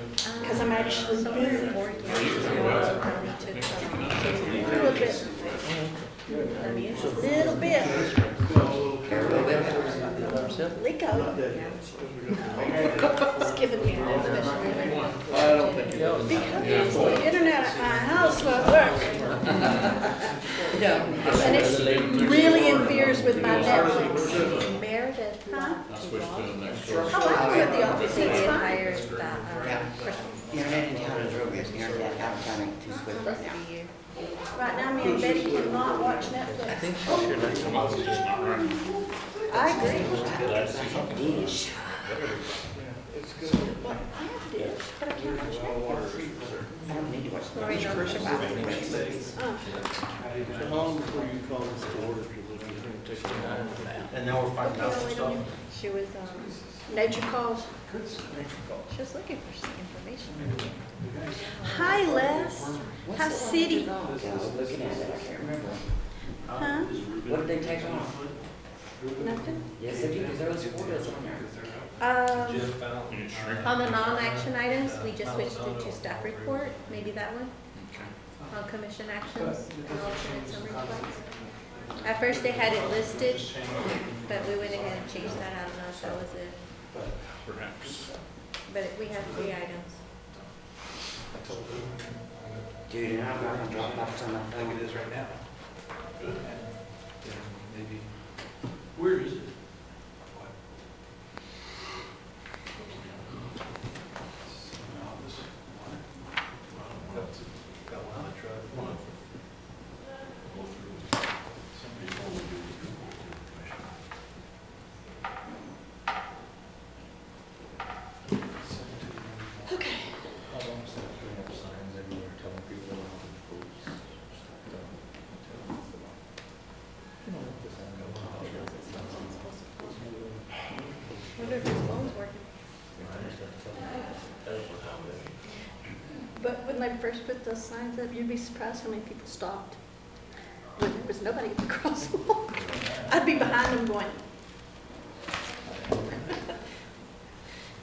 Because I'm actually busy. A little bit. Little bit. Rico. It's giving me a little bit. I don't think it does. Because the internet at my house won't work. And it really interferes with my Netflix. Meredith, Huh? I switched to the next door. Oh, I was at the office, it's fine. hires that, Internet in town is real good. Internet out of town ain't too swift right now. Right now, me and Betty cannot watch Netflix. I think she's here next month. It's just not running. I agree. Dish. It's good. Well, I have dish, but I can't watch Netflix. I don't need to watch that. Lori knows about it. Oh. So how long before you call this to order? Because it's going to take a while. And now we're finding out some stuff. She was, Nature calls. she was looking for some information. Hi, Les. How's City? I was looking at it, I can't remember. Huh? What did they take off? Nothing? Yes, they did, because there was 4 days on there. On the non-action items, we just switched it to staff report, maybe that one, on commission actions and alternate summary reports. At first they had it listed, but we went ahead and changed that. I don't know if that was it, Perhaps. but we have 3 items. Dude, and I'm not gonna drop box on my I think phone. it is right now. Maybe. Where is it? Got one on the truck. Okay. Wonder if his phone's working. But when they first put those signs up, you'd be surprised how many people stopped. When there was nobody at the crosswalk. I'd be behind them going,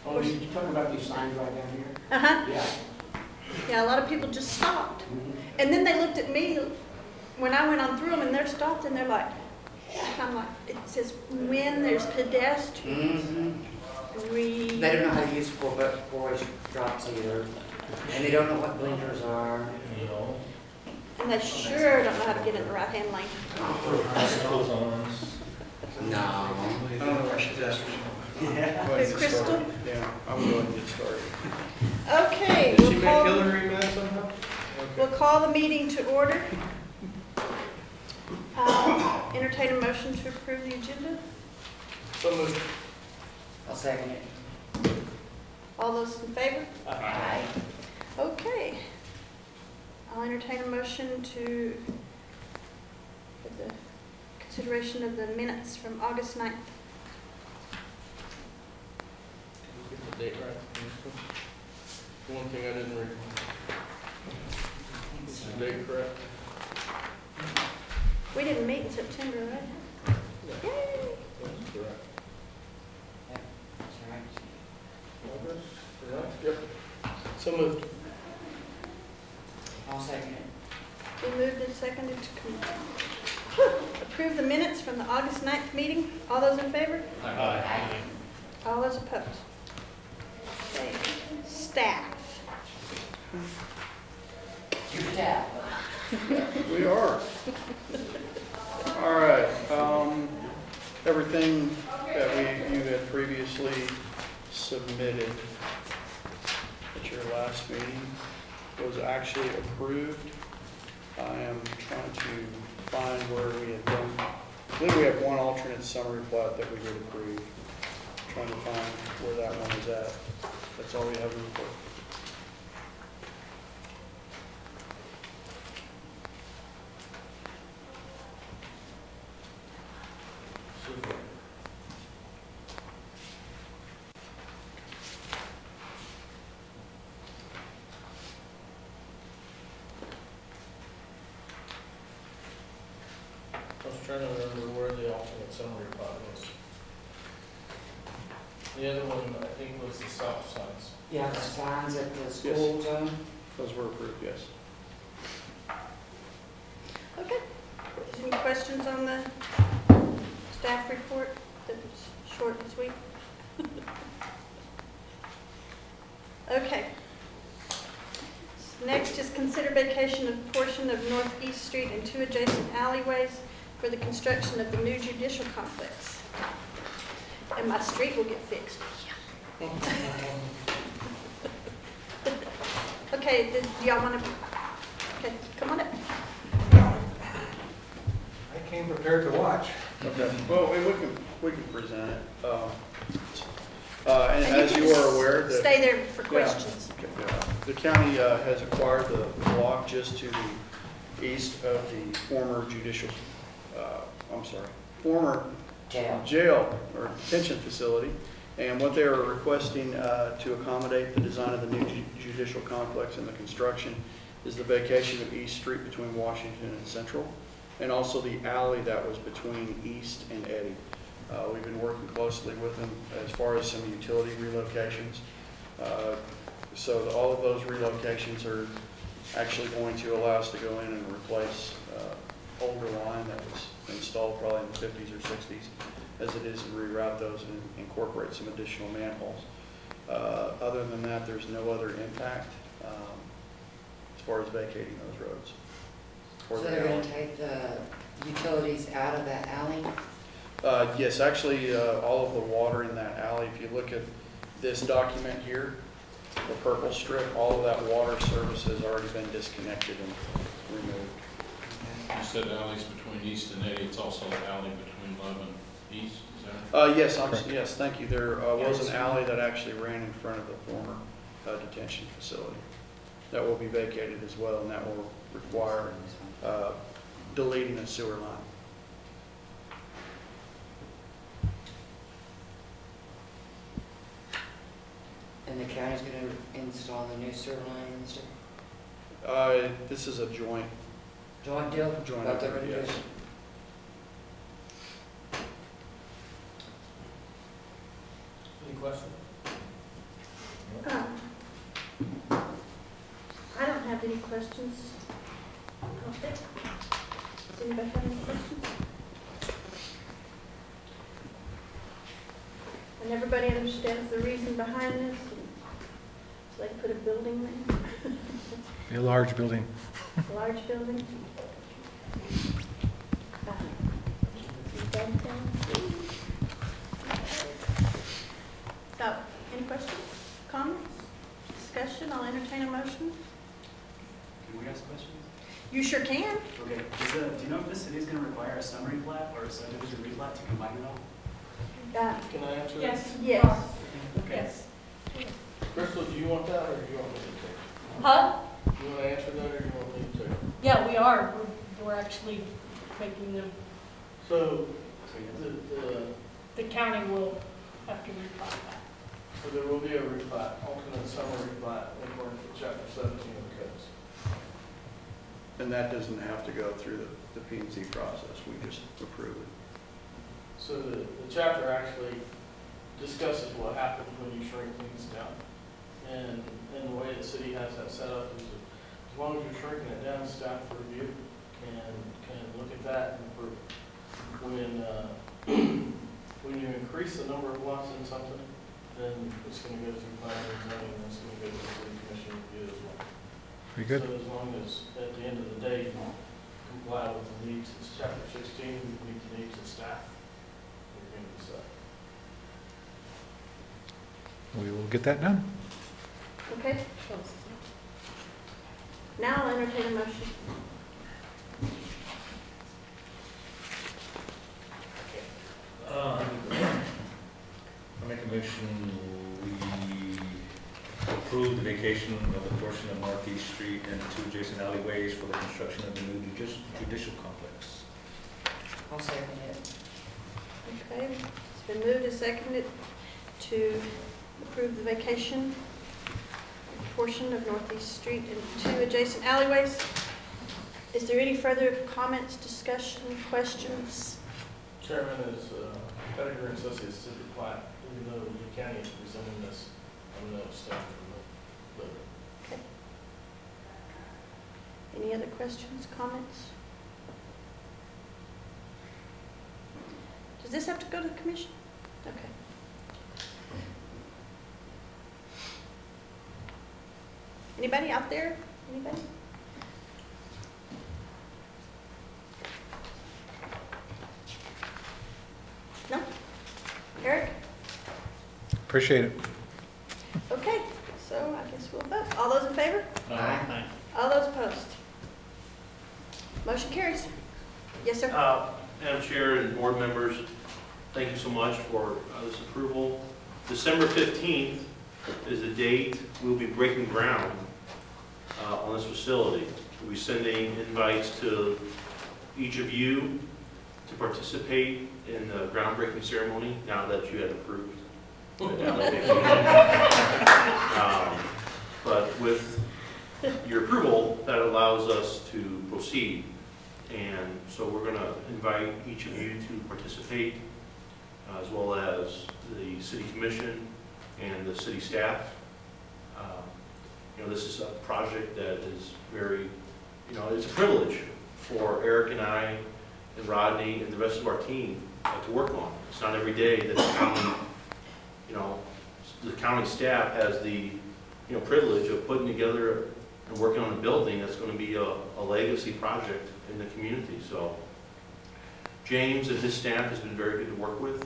Oh, you talking about these signs right down here? uh-huh. Yeah. Yeah, a lot of people just stopped. And then they looked at me when I went on through them and they're stopped and they're like, and I'm like, it says when there's pedestrians. Mm-hmm. They don't know how to use four-way drops either. And they don't know what blinkers are. And they sure don't know how to get in the right-hand lane. No. I don't know where she's at. Who, Crystal? Yeah, I'm going to get started. Okay, Did she make Hillary mad somehow? we'll call the meeting to order. Entertain a motion to approve the agenda. So moved. I'll second it. All those in favor? Aye. Okay. I'll entertain a motion to, for the consideration of the minutes from August 9th. Get the date right. The one thing I didn't read. Is the date correct? We didn't meet in September, right? Yay! That's correct. That's right. Correct? Yep. So moved. I'll second it. We moved and seconded to approve the minutes from the August 9th meeting. All those in favor? Aye. All those opposed? Okay. Staff. Your staff. We are. All right, everything that you had previously submitted at your last meeting was actually approved. I am trying to find where we had done, I believe we have one alternate summary plat that we did approve. Trying to find where that one is at. That's all we have in report. I was trying to remember where the alternate summary plot was. The other one, I think, was the stop signs. Yeah, the signs at the school zone. Those were approved, yes. Okay. Any questions on the staff report that was short and sweet? Okay. Next is consider vacation of portion of Northeast Street and 2 adjacent alleyways for the construction of the new judicial complex. And my street will get fixed. Okay, do y'all want to, okay, come on up. I came prepared to watch. Okay, well, we can present it. And as can you are just aware, that stay there for Yeah. questions. the county has acquired the block just to the east of the former judicial, former jail or detention facility. And what they are requesting to accommodate the design of the new judicial complex and the construction is the vacation of East Street between Washington and Central, and also the alley that was between East and Eddy. We've been working closely with them as far as some utility relocations. So all of those relocations are actually going to allow us to go in and replace older line that was installed probably in the 50s or 60s, as it is, and reroute those and incorporate some additional manholes. Other than that, there's no other impact as far as vacating those roads. So they're going to take the utilities out of that alley? Yes, actually, all of the water in that alley, if you look at this document here, the purple strip, all of that water service has already been disconnected and removed. You said alleys between East and Eddy, it's also an alley between Love and East, is that? Yes, thank you. There was an alley that actually ran in front of the former detention facility that will be vacated as well, and that will require deleting a sewer line. And the county's going to install the new sewer line and stuff? This is a joint Deal? Joint What they're effort, gonna do? yes. Any questions? I don't have any questions. I don't think. Does anybody have any questions? And everybody understands the reason behind this? So they put a building there, A large building. a large building. So, any questions, comments, discussion? I'll entertain a motion. Can we ask questions? You sure can. Okay, do you know if the city is going to require a summary plat or a subdivision replat to combine it all? Can I answer that? Yes. Yes. Okay. Yes. Crystal, do you want that, or do you want me to take it? Huh? Do you want to answer that, or do you want me to take it? Yeah, we are. We're actually making them, So, the county will have to replat that. so there will be a replat, alternate summary replat, according to chapter 17 of the codes. And that doesn't have to go through the P&Z process. We just approve it. So the chapter actually discusses what happens when you shrink things down. And the way the city has that set up is that as long as you're shrinking it down, staff review and can look at that and approve. When you increase the number of lots in something, then it's going to go through planning and zoning, and it's going to go through the city commission review as well. Very good. So as long as, at the end of the day, you comply with the needs, it's chapter 16, you meet the needs of staff, you're going to be set. We will get that done. Okay. Now I'll entertain a motion. I make a motion, we approve the vacation of a portion of Northeast Street and 2 adjacent alleyways for the construction of the new judicial complex. I'll second it. Okay, it's been moved and seconded to approve the vacation portion of Northeast Street and 2 adjacent alleyways. Is there any further comments, discussion, questions? Chairman, is Pettigrew and Associates City Plat even though the county is presenting this, I'm no staff from the, Okay. Any other questions, comments? Does this have to go to the commission? Okay. Anybody out there? Anybody? No? Eric? Appreciate it. Okay, so I guess we'll vote. All those in favor? Aye. All those opposed? Motion carries. Yes, sir? Madam Chair and board members, thank you so much for this approval. December 15th is the date we'll be breaking ground on this facility. We'll be sending invites to each of you to participate in the groundbreaking ceremony now that you have approved. But with your approval, that allows us to proceed. And so we're going to invite each of you to participate, as well as the city commission and the city staff. This is a project that is very, it's a privilege for Eric and I and Rodney and the rest of our team to work on. It's not every day that the county staff has the, privilege of putting together and working on a building that's going to be a legacy project in the community. So James and his staff has been very good to work with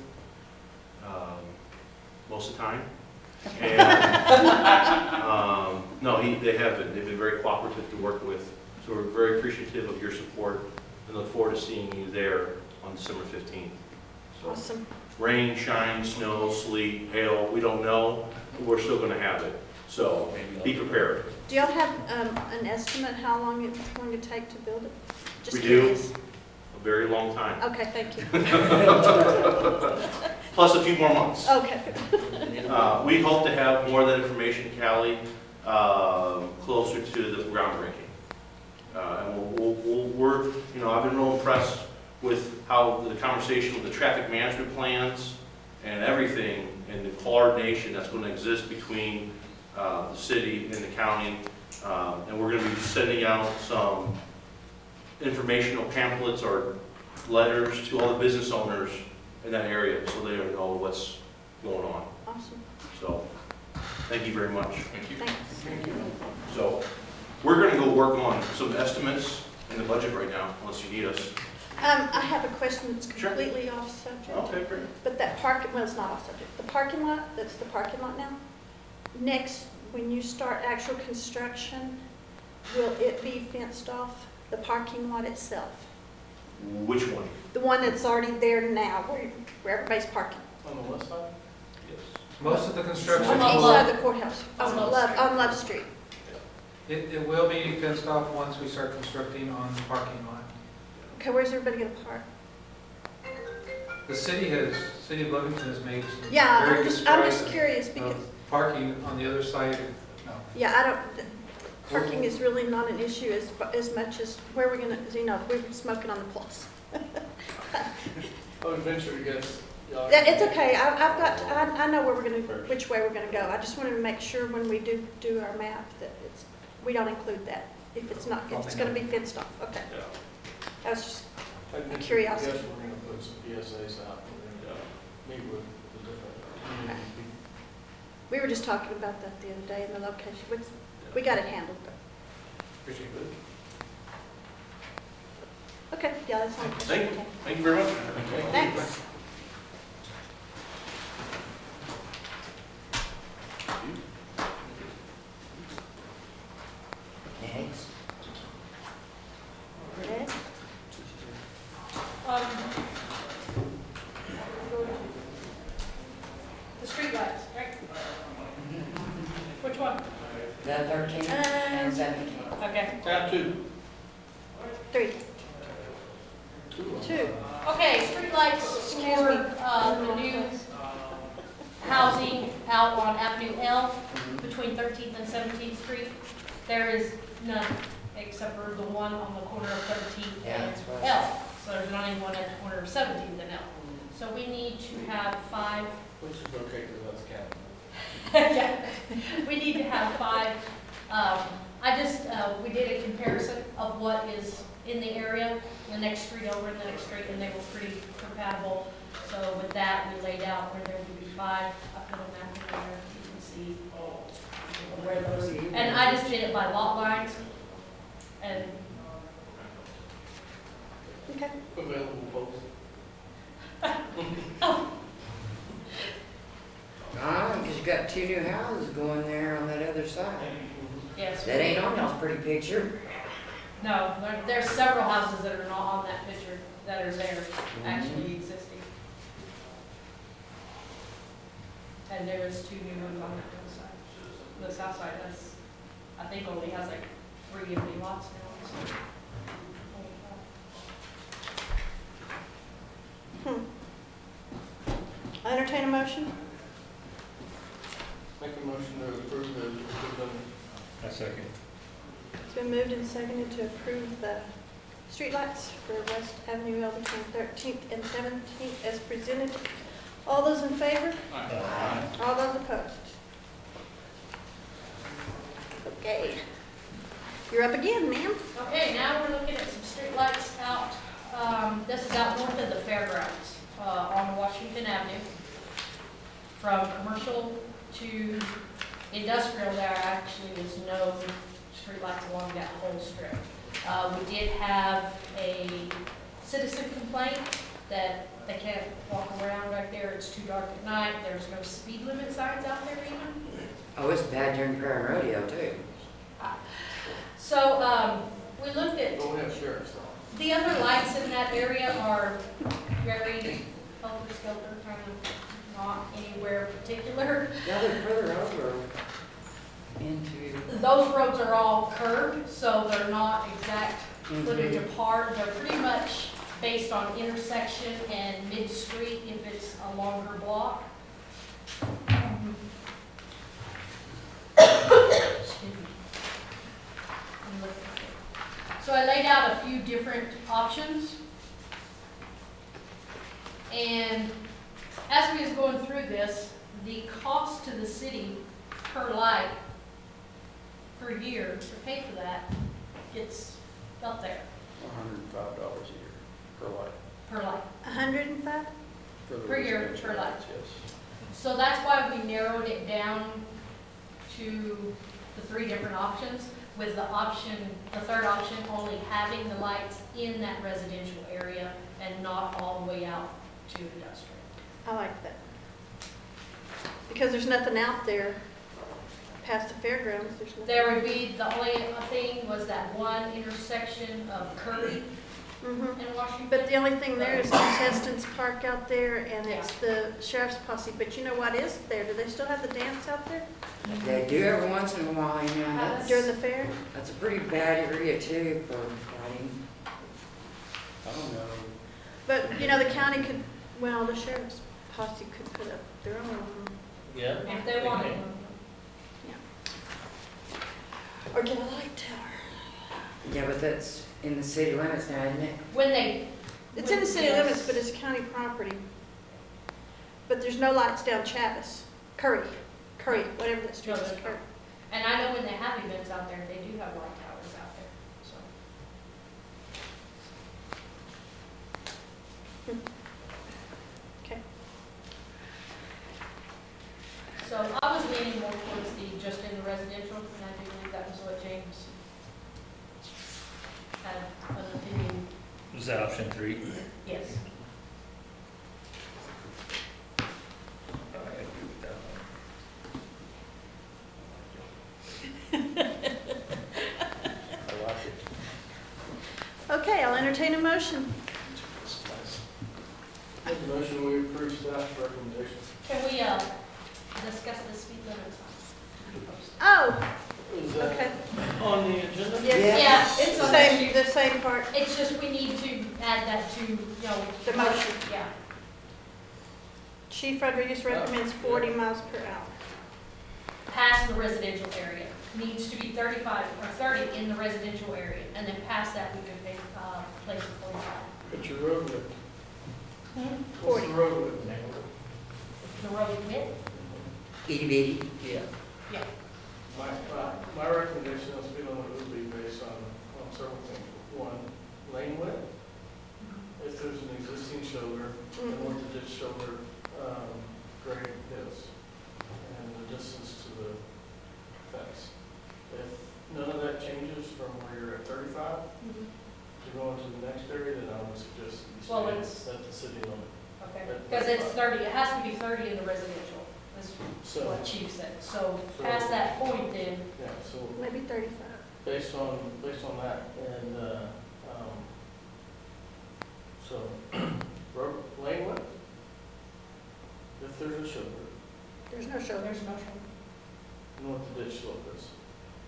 most of the time. And they have been. They've been very cooperative to work with. So we're very appreciative of your support and look forward to seeing you there on December 15th. So, Awesome. rain, shine, snow, sleet, hail, we don't know, but we're still going to have it. So be prepared. Do y'all have an estimate how long it's going to take to build it? Just We curious. do. A very long time. Okay, thank you. Plus a few more months. Okay. We hope to have more of that information, Callie, closer to the groundbreaking. And I've been real impressed with how the conversation with the traffic management plans and everything and the coordination that's going to exist between the city and the county. And we're going to be sending out some informational pamphlets or letters to all the business owners in that area so they know what's going on. Awesome. So, thank you very much. Thank you. Thanks. So, we're going to go work on some estimates in the budget right now, unless you need us. I have a question that's Sure. completely off subject. Okay, great. But that it's not off subject. The parking lot, that's the parking lot now. Next, when you start actual construction, will it be fenced off, the parking lot itself? Which one? The one that's already there now, where everybody's parking? on the west side. Yes. Most of the construction, On the east side of the courthouse, On Love Street. it will be fenced off once we start constructing on the parking lot. Okay, where's everybody gonna park? The city of Lovington has made some Yeah, very I'm good just strides curious because, of parking on the other side. No. yeah, parking is really not an issue as much as where we're gonna, we're smoking on the plus. I would venture to guess. y'all- Yeah, it's okay, I know where which way we're gonna go. I just wanted to make sure when we do our map that we don't include that, if it's gonna be fenced off, okay. Yeah. That was just, I'd venture to curiosity. guess we're gonna put some PSAs out. We're gonna meet with the different community people. we were just talking about that the other day in the location. We got it handled, but, Appreciate it. okay, yeah, that's all. Thank you. Thank you very much. Thanks. Next. Next. The streetlights, right? Which one? The 13th and 17th. Okay. Tab 2. 3. 2. Okay, streetlights Excuse for, me. the new housing out on Avenue L between 13th and 17th Street. There is none, except for the one on the corner of 13th Yeah, and that's right. L. So there's not even one at the corner of 17th and L. So we need to have 5, Which is okay, because that's capital. yeah, we need to have 5. We did a comparison of what is in the area, the next street over and the next street, and they were pretty compatible. So with that, we laid out where there would be 5. I put a map in there, you can see where those, and I just did it by lot lines. And Okay. Available folks. Because you got 2 new houses going there on that other side. yes. That ain't on y'all's pretty picture. No, there's several houses that are not on that picture that are there, actually existing. And there is 2 new ones on that other side. The south side does, I think, only has like 3 empty lots now. So. I entertain a motion. Make a motion to approve the A second. It's been moved and seconded to approve the streetlights for West Avenue L between 13th and 17th as presented. All those in favor? Aye. All those opposed? Okay. You're up again, ma'am. Okay, now we're looking at some streetlights out, this is out north of the fairgrounds, on Washington Avenue. From commercial to industrial, there actually is no streetlights along that whole strip. We did have a citizen complaint that they can't walk around right there, it's too dark at night, there's no speed limit signs out there even. Oh, it's bad during prayer and rodeo, too. So, we looked at, Go ahead, sheriff's office. the other lights in that area are very helter-skelter, kind of not anywhere particular. Yeah, they're further over into... Those roads are all curved, so they're not exact footage apart. They're pretty much based on intersection and mid-street if it's a longer block. Excuse me. So I laid out a few different options. And as we was going through this, the cost to the city per light per year to pay for that gets up there $105 a year per light. per light. 105? For the Per year, residential per light. lights, yes. So that's why we narrowed it down to the 3 different options, with the third option only having the lights in that residential area and not all the way out to industrial. I like that. Because there's nothing out there past the fairgrounds. There's nothing. There would be, the only thing was that one intersection of Curry Mhm. and Washington. But the only thing there is contestants park out there, and it's the sheriff's posse. But you know what is there? Do they still have the dance out there They do every once in a while, you know. during the fair? That's a pretty bad area, too, for fighting. I don't know. But, you know, the county could, well, the sheriff's posse could put up their own, Yeah. If they wanted. or get a light tower. Yeah, but that's in the city limits now, isn't it? When they. It's in the city yes. limits, but it's county property. But there's no lights down Chavis, Curry, whatever that street is, Curry. And I know when they have events out there, they do have light towers out there, so. Okay. So I was leaning more towards the just in the residential, and I do believe that was what James had an opinion. Was that option 3? Yes. I agree with that one. I like it. Okay, I'll entertain a motion. Make a motion, we approve staff's recommendation. Can we, discuss the speed limit signs? Oh, Is that okay. on the agenda? Yes. Yeah, it's The on same, the same part, It's just we need to add that to, the motion. Yeah. Chief Rodriguez recommends 40 miles per hour. Past the residential area. Needs to be 35 or 30 in the residential area, and then past that we could make, place of 45. Put your road width. What's the road width? The road width? Itty bitty. Yeah. My recommendation on speed limit would be based on several things. One, lane width. If there's an existing shoulder, and what the ditch shoulder grade is, and the distance to the fence. If none of that changes from where you're at 35 to go into the next area, then I would suggest you Well, stay at the city limit. Okay, because it's 30, it has to be 30 in the residential, is So, what Chief said. So past that point then, yeah, so Maybe 35. based on that, and, so, road, lane width, if there's a shoulder, There's no shoulder. there's no trouble. and what the ditch slope is.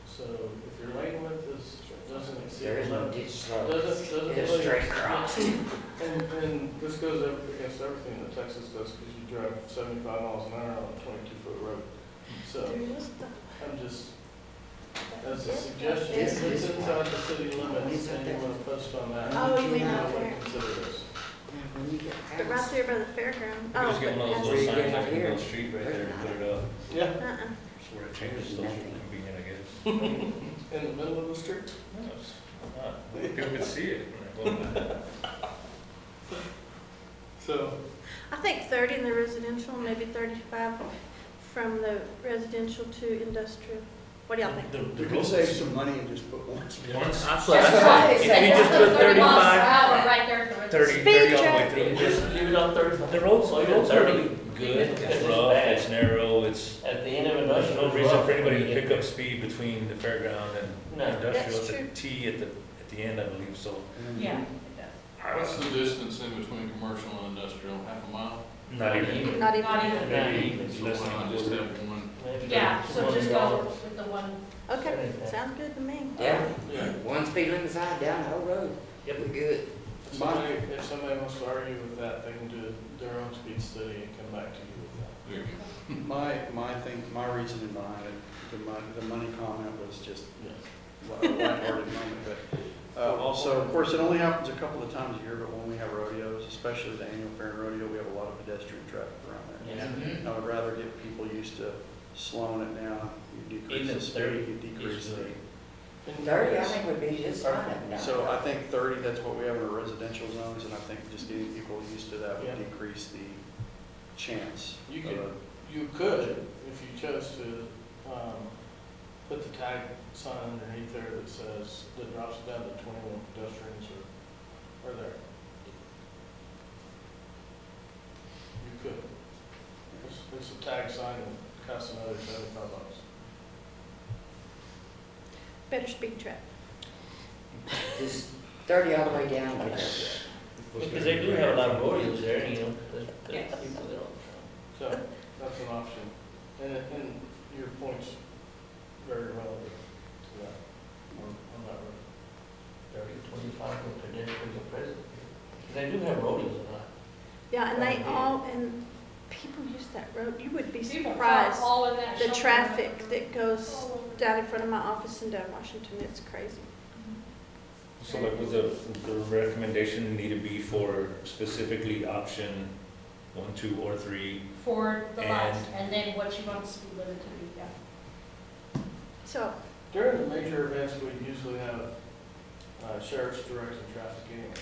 So if your lane width doesn't exceed. There is no 11 ditch slope. Doesn't It's really. straight across. And this goes up against everything that Texas does, because you drive 75 miles an hour on a 22-foot road. So There is the- I'm just, as a suggestion, Yes, if it's yes. inside the city limits, and you want to post on that, Oh, you mean I out would there? consider this. When you get But right past, there by the fairground. We just get one of those Where little you signs get like out in here? the street right there and put it up. Yeah, Just where it changes, social convenient, I guess. in the middle of the street. People could see it. So, I think 30 in the residential, maybe 35 from the residential to industrial. What do y'all think? You could save some money and just put one. Once, That's what I say. if you just put 30 miles per 35, hour right there at the 30, Speed 30 all the way trap. through. Just leave it on 35. The roads are really good, It's it's rough, bad. it's narrow, it's, At the end of there's industrial. no reason for anybody to pick up speed between the fairground and No. industrial. That's It's a true. T at the end, I believe, so. Yeah. What's the distance in between commercial and industrial, half a mile? Not even. Not even. Not even. Maybe So less why than not a just quarter. have one? Yeah, so just go with the one. Okay, sounds good to me. Yeah, yeah. one speed limit sign down the whole road. Yep. We're good. If somebody wants to argue with that, they can do their own speed study and come back to you with that. There you go. My reasoning behind it, the money comment was just Yes. a lighthearted moment, but also, of course, it only happens a couple of times a year, but when we have rodeos, especially the annual fair and rodeo, we have a lot of pedestrian traffic around there. Yeah. I would rather get people used to slowing it down. You decrease Even the speed, 30 you decrease is the. good. 30, I think would be just fine. now. So I think 30, that's what we have in our residential zones, and I think just getting people used to that Yeah. would decrease the chance. You of could, a- you could, if you chose to, put the tag sign underneath there that says, that drops it down to 21 pedestrians are there. You could. It's a tag sign that costs another $75. Better speed trap. Just 30 all the way down there. Because they do have a lot of rodeos there, you know, that Yes. people that don't. So that's an option. And your point's very relevant to that, on that road. 30, 25 for pedestrians are present. They do have rodeos a lot. Yeah, and they all, and people use that road. You would be People surprised. all in that The shoulder. traffic that goes down in front of my office in Down Washington, it's crazy. So like, would the recommendation need to be for specifically option 1, 2, or 3? For the lights, And- and then what you want the speed limit to be, yeah. So, During the major events, we usually have sheriff's directing traffic anyway.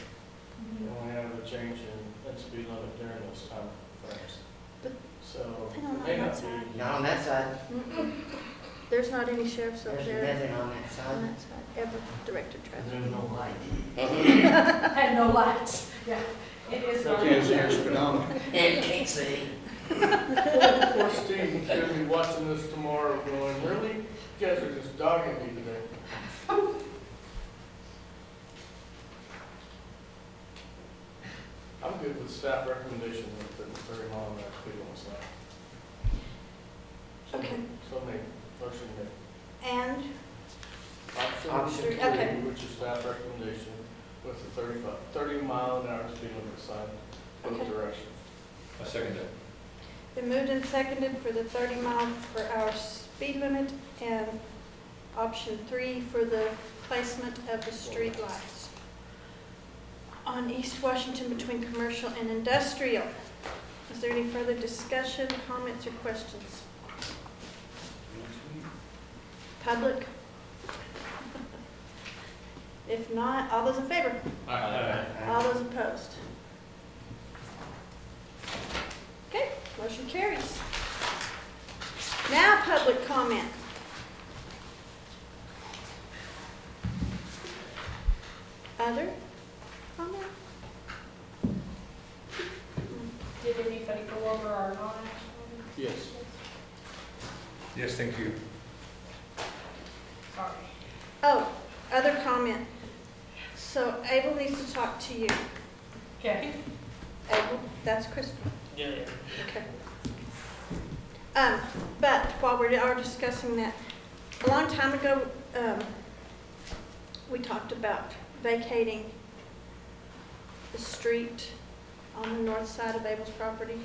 And we have a change in speed limit during those time frames. But So hang on it may that not side. be, Not on that side. there's not any sheriffs up There's there nothing on that on side. that side, ever directed traffic. There's no light. And no lights, yeah. It is dark. Can't see your speedometer. And can't see. poor Steve's gonna be watching this tomorrow going, really? You guys are just dogging me today. I'm good with staff recommendation with the 30 mile an hour speed limit sign. Okay. So made, motion made. And, Option Option three, okay. which is staff recommendation with the 30 mile an hour speed limit sign, both Okay. directions. I second that. been moved and seconded for the 30 mile per hour speed limit and option 3 for the placement of the street lights. on East Washington between commercial and industrial. Is there any further discussion, comments, or questions? Public? If not, all those in favor? All those opposed? Okay, motion carries. Now, public comment. Other comment? Did anybody go over our non-action items? Yes. Yes, thank you. Sorry. Oh, other comment. So Abel needs to talk to you. Okay. Abel, that's Crystal. Yeah, yeah. Okay. But while we are discussing that, a long time ago, we talked about vacating the street on the north side of Abel's property,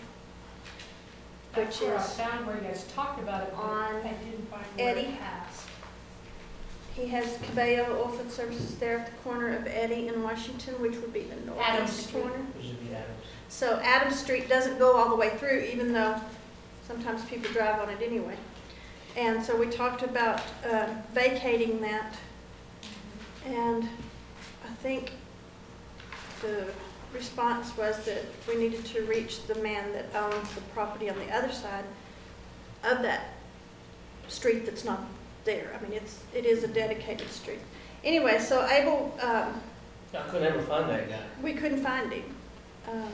That's which where I is found where you guys talked about it, but on I didn't find where Eddie. it passed. he has Cabello Oilfield Services there at the corner of Eddy and Washington, which would be the Adams northeast Street. corner. Which would be Adams. So Adams Street doesn't go all the way through, even though sometimes people drive on it anyway. And so we talked about vacating that, and I think the response was that we needed to reach the man that owns the property on the other side of that street that's not there. I mean, it is a dedicated street. Anyway, so Abel, I could never find that guy. we couldn't find him.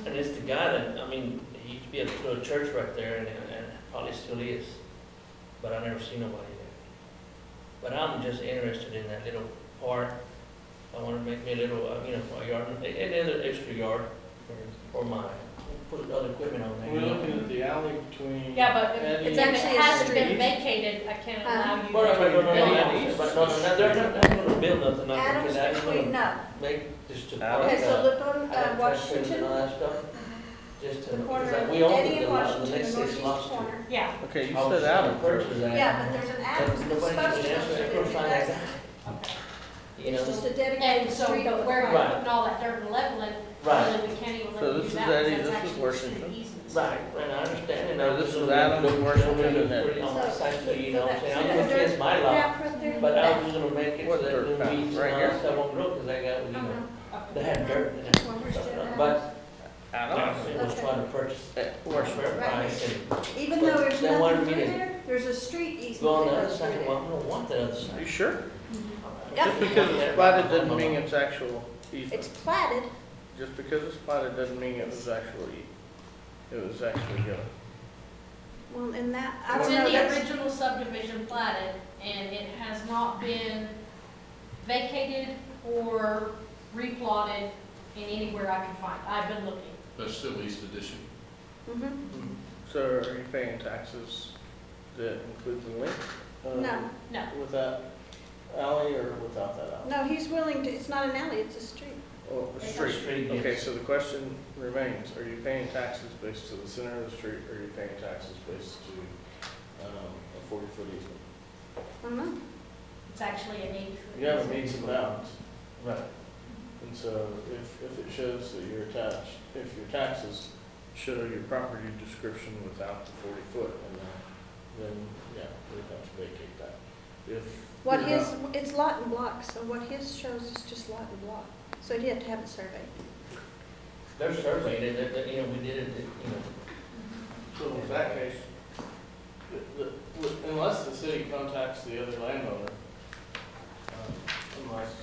And it's the guy that, I mean, he used to be at a church right there, and probably still is. But I never seen nobody there. But I'm just interested in that little part. I want to make me a little, a yard, another extra yard for my, put other equipment on there. We're looking at the alley between. Yeah, but Eddie It's if and- it actually a hasn't been street. vacated, I can't allow you. Well, no, to build no, they're not gonna build nothing like that, Adams because that's between, gonna no. make just to. Okay, so look on And Washington, all that stuff, just to, the corner because of we own Eddy the and lot, Washington, the the next six northeast lots to. corner. Yeah. Okay, you I was said trying to Adam purchase first. that. Yeah, but there's an Adams that's Nobody supposed can to answer, I go couldn't through find there. that guy. You It's know, just a And dedicated so, street. but where Right. we're putting all that dirt and leveling, Right. really, we can't even So let them this do is that, Eddie, because this that's is actually Washington. city easements. right, and I understand, and No, I this was is gonna Adams, look- Washington, look and Eddie. pretty on that side too, you know what I'm saying, I'm See gonna that fence my lot, Gap right there? but I was gonna make it What so that dirt new patch? weeds Right and all here? that stuff won't grow, because I got, they had dirt in it. Well, where's Jeff? But Adam? I was trying to purchase Where's for a price and Even But though there's they wanted nothing me through to there, there's a street go on easement the that other goes side, through well, there. I don't want that other Are side. you sure? Yep. Just because it's platted doesn't mean it's actual easement. It's platted, Just because it's platted doesn't mean it was actually given. well, in that, I It's don't in know, the that's, original subdivision platted, and it has not been vacated or replotted in anywhere I can find. I've been looking. That's still East Edition. mhm. So are you paying taxes that include the link? No. No. With that alley or without that alley? No, he's willing to, it's not an alley, it's a street. Oh, the It's a street. street, yes. Okay, so the question remains, are you paying taxes based to the center of the street, or are you paying taxes based to a 40-foot easement? I don't know. It's actually an 80-foot. You have a meets and bounds, Right. and so if it shows that you're attached, if your taxes show your property description without the 40-foot, and then, yeah, we'd have to vacate that. If What you're his, not- it's lot and block, so what his shows is just lot and block. So he'd have to have it surveyed. They're surveyed, we did it, So in that case, unless the city contacts the other landowner, unless,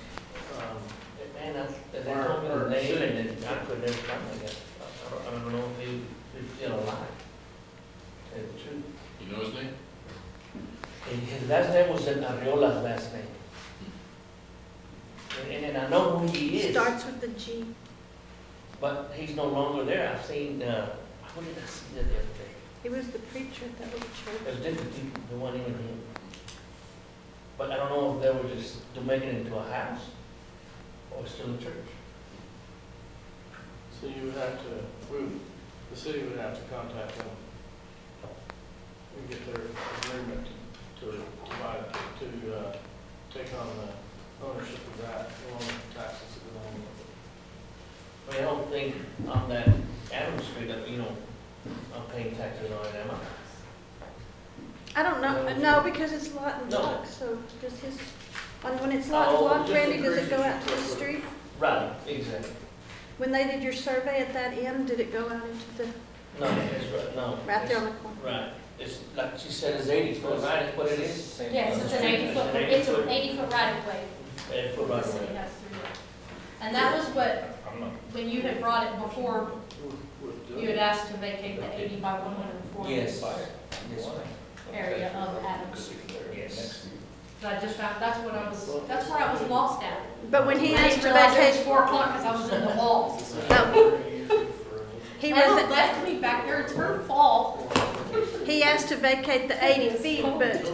man, they told me the name, and then I could never find that guy. I don't know if he's still alive. Tell you the truth. You know his name? And his last name was Arriola's last name. And I know who he is, Starts with the G. but he's no longer there. I've seen, what did I see the other day? He was the preacher at that little There's church. different people, the one even him. But I don't know if they were just to make it into a house or still a church. so you would have to, the city would have to contact them and get their agreement to provide, to take on the ownership of that, along with the taxes that go along with it. I mean, I don't think on that Adams Street, that, you know, I'm paying taxes on it, am I? I don't know, no, because it's lot and No. block, so does his, when it's lot and Oh, block, just Randy, does it go increase out to the street? Right, exactly. When they did your survey at that end, did it go out into the, No, it's right, no. right there it's- on the corner? Right, it's, like she said, it's 80 foot, right, that's what it is? Yes, it's an 80-foot, it's an 80-foot right of way. 80 foot right The away. city has through there. And that was what, when you had brought it before, you had asked to vacate the 80 by 140 Yes. Yes, ma'am. area of Adams. Yes. But I just found, that's where I was lost at. But when he I asked didn't to realize it was vacate, 4 o'clock because I was in the hall. no, he Hannah was, left me back there, it's her fault. he asked to vacate the 80 feet, but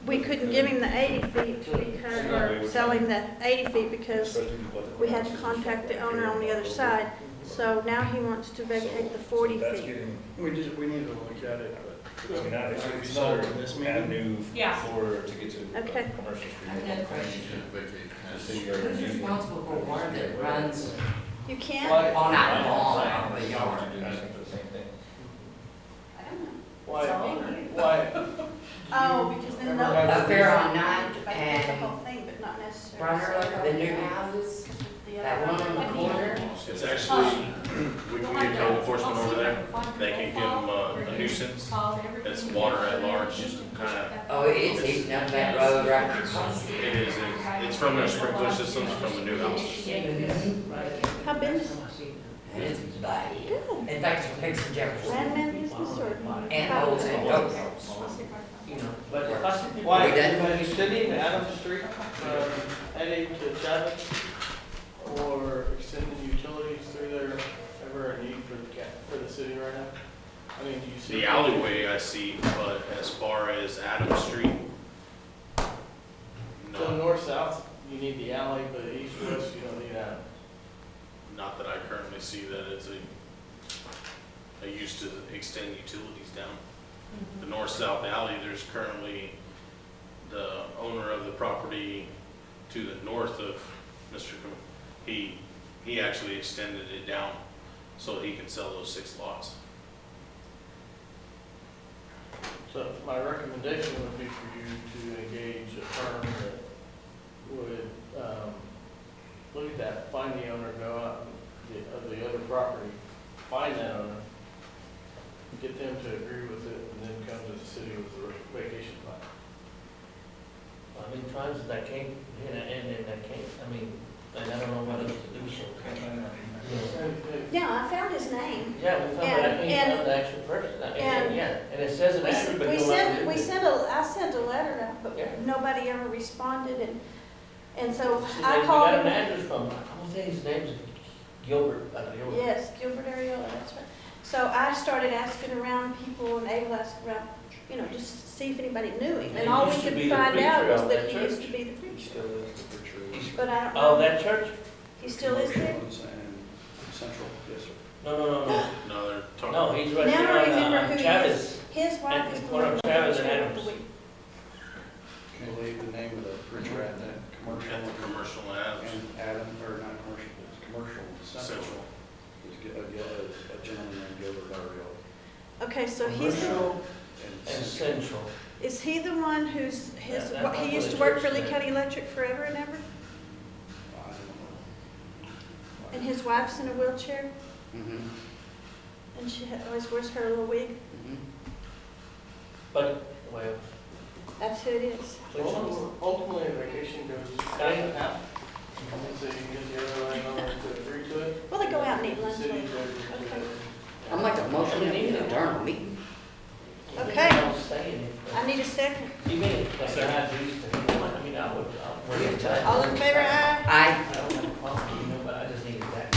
we couldn't give him the 80 feet because, or sell him the 80 feet because we had to contact the owner on the other side. So now he wants to vacate the 40 That's feet. getting, We need to look at it, I mean, now it's Are we another solving this meeting? avenue Yeah. for, to get to Okay. commercial street. I got a question. So you're Who's using- responsible for water that runs You can't? Why, on that lawn out of the yard? Asking for the same thing. I don't know. why, Oh, because then Remember they'll. that Up there on Ninth Vacate the and whole thing, but not necessarily. Runner, the new houses, that one on the corner. It's actually, we can get code enforcement over there. They can give them a nuisance. It's water at large, just kind of, Oh, it's eating up that road right across. it is, it's from their sprinkler systems from the new houses. How big is And it's bad. In fact, it's fixing Jefferson. landman business or? And holes in goats. You know, but if I see people. why, We done? when extending Adams Street from Eddy to Chavez, or extending utilities through there, ever a need for the city right now? I mean, do you see? The alleyway I see, but as far as Adams Street, So no, north-south, you need the alley, but east-west, you don't need Adams. not that I currently see that it's a use to extend utilities down. The north-south alley, there's currently the owner of the property to the north of Mr. He actually extended it down so he can sell those 6 lots. So my recommendation would be for you to engage a firm that would, look at that, find the owner, go out of the other property, find that owner, get them to agree with it, and then come to the city with the vacation plan. I mean, times that can't, and that can't, I mean, and I don't know what else to do, so. Yeah, I found his name. Yeah, we found, but I And- can't find the actual person, and- yeah, and it says an We address, but no. I sent a letter out, but Yeah. nobody ever responded and so See, I we called got an him. address from, I don't think his name's Gilbert, Gilbert. Yes, Gilbert Ariola, that's right. So I started asking around people and Abel asked around, you know, just to see if anybody knew him. And And he all we used to could be the find out preacher was of that that he used church. to be the He preacher. still is the preacher. But I don't Oh, know. that church? He still is there? Promotions and Central, yes, sir. No. No, they're talking. No, he's right Now I there remember on who he Chavez. is. His wife At is the the corner one of that Chavez was and chair of Adams. the week. Can you believe the name of the preacher at that commercial? At the commercial Adams. And Adam, or not commercial, it's commercial Central. Central. Is a gentleman named Gilbert Ariola. Okay, so he's the, Commercial And and Central. Central. is he the one who's, his, That- he that's used what to the work church for Lee said. County Electric forever and ever? I don't know. And his wife's in a wheelchair Mm-hmm. and she always wears her little wig? Mm-hmm. But, well, That's who it is. Ultimately, the vacation goes half and half. And so you can get the other landowner to agree to it. Well, they go out and eat The lunch city later. to agree to Okay. it. I'm like a motion to adjourn a meeting. Okay. I don't say anything. I need a second. You mean, like, I do